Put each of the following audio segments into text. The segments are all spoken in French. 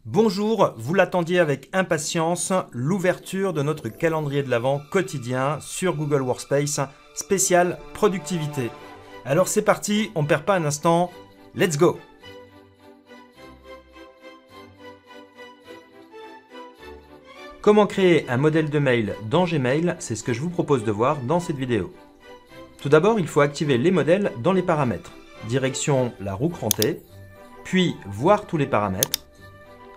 Bonjour, vous l'attendiez avec impatience, l'ouverture de notre calendrier de l'Avent quotidien sur Google Workspace, spécial productivité. Alors c'est parti, on perd pas un instant, let's go! Comment créer un modèle de mail dans Gmail, c'est ce que je vous propose de voir dans cette vidéo. Tout d'abord, il faut activer les modèles dans les paramètres. Direction la roue crantée, puis voir tous les paramètres.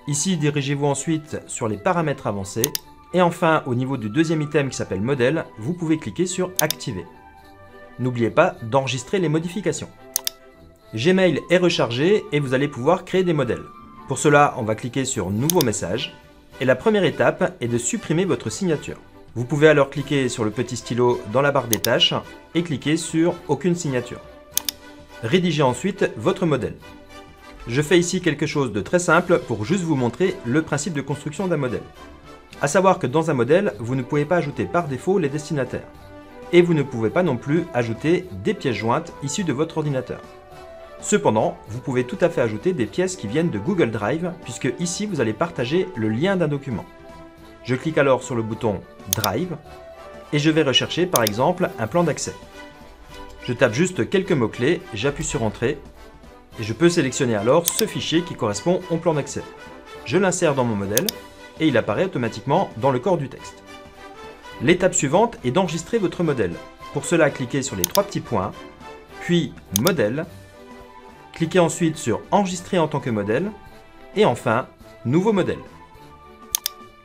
Ici, dirigez-vous ensuite sur les paramètres avancés. Et enfin, au niveau du deuxième item qui s'appelle modèle, vous pouvez cliquer sur activer. N'oubliez pas d'enregistrer les modifications. Gmail est rechargé et vous allez pouvoir créer des modèles. Pour cela, on va cliquer sur nouveau message. Et la première étape est de supprimer votre signature. Vous pouvez alors cliquer sur le petit stylo dans la barre des tâches et cliquer sur aucune signature. Rédigez ensuite votre modèle. Je fais ici quelque chose de très simple pour juste vous montrer le principe de construction d'un modèle. À savoir que dans un modèle, vous ne pouvez pas ajouter par défaut les destinataires. Et vous ne pouvez pas non plus ajouter des pièces jointes issues de votre ordinateur. Cependant, vous pouvez tout à fait ajouter des pièces qui viennent de Google Drive, puisque ici vous allez partager le lien d'un document. Je clique alors sur le bouton Drive et je vais rechercher par exemple un plan d'accès. Je tape juste quelques mots-clés, j'appuie sur Entrée et je peux sélectionner alors ce fichier qui correspond au plan d'accès. Je l'insère dans mon modèle et il apparaît automatiquement dans le corps du texte. L'étape suivante est d'enregistrer votre modèle. Pour cela, cliquez sur les trois petits points, puis Modèle. Cliquez ensuite sur Enregistrer en tant que modèle et enfin Nouveau modèle.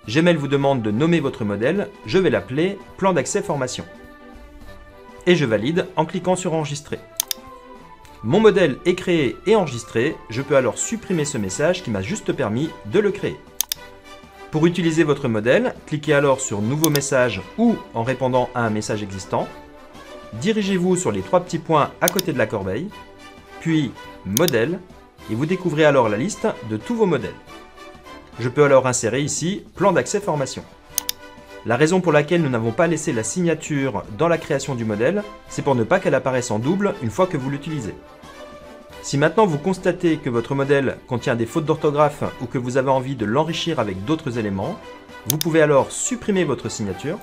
Gmail vous demande de nommer votre modèle, je vais l'appeler Plan d'accès formation. Et je valide en cliquant sur Enregistrer. Mon modèle est créé et enregistré, je peux alors supprimer ce message qui m'a juste permis de le créer. Pour utiliser votre modèle, cliquez alors sur Nouveau message ou en répondant à un message existant. Dirigez-vous sur les trois petits points à côté de la corbeille, puis Modèle, et vous découvrez alors la liste de tous vos modèles. Je peux alors insérer ici Plan d'accès formation. La raison pour laquelle nous n'avons pas laissé la signature dans la création du modèle, c'est pour ne pas qu'elle apparaisse en double une fois que vous l'utilisez. Si maintenant vous constatez que votre modèle contient des fautes d'orthographe ou que vous avez envie de l'enrichir avec d'autres éléments, vous pouvez alors supprimer votre signature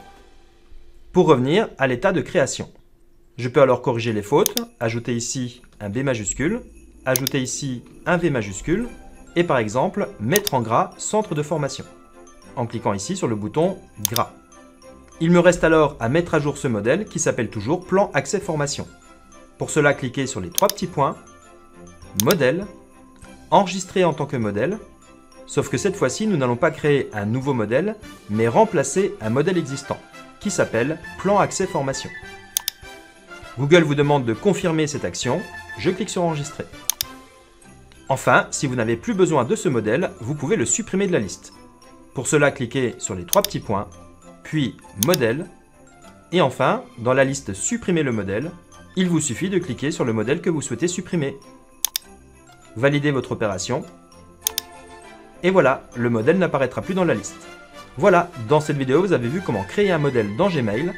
pour revenir à l'état de création. Je peux alors corriger les fautes, ajouter ici un B majuscule, ajouter ici un V majuscule et par exemple mettre en gras centre de formation en cliquant ici sur le bouton gras. Il me reste alors à mettre à jour ce modèle qui s'appelle toujours Plan Accès Formation. Pour cela, cliquez sur les trois petits points, Modèle, Enregistrer en tant que modèle, sauf que cette fois-ci, nous n'allons pas créer un nouveau modèle, mais remplacer un modèle existant qui s'appelle Plan Accès Formation. Google vous demande de confirmer cette action, je clique sur Enregistrer. Enfin, si vous n'avez plus besoin de ce modèle, vous pouvez le supprimer de la liste. Pour cela, cliquez sur les trois petits points, puis Modèle, et enfin, dans la liste Supprimer le modèle, il vous suffit de cliquer sur le modèle que vous souhaitez supprimer. Validez votre opération, et voilà, le modèle n'apparaîtra plus dans la liste. Voilà, dans cette vidéo, vous avez vu comment créer un modèle dans Gmail,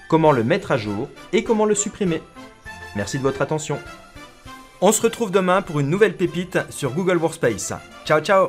comment le mettre à jour et comment le supprimer. Merci de votre attention. On se retrouve demain pour une nouvelle pépite sur Google Workspace. Ciao ciao!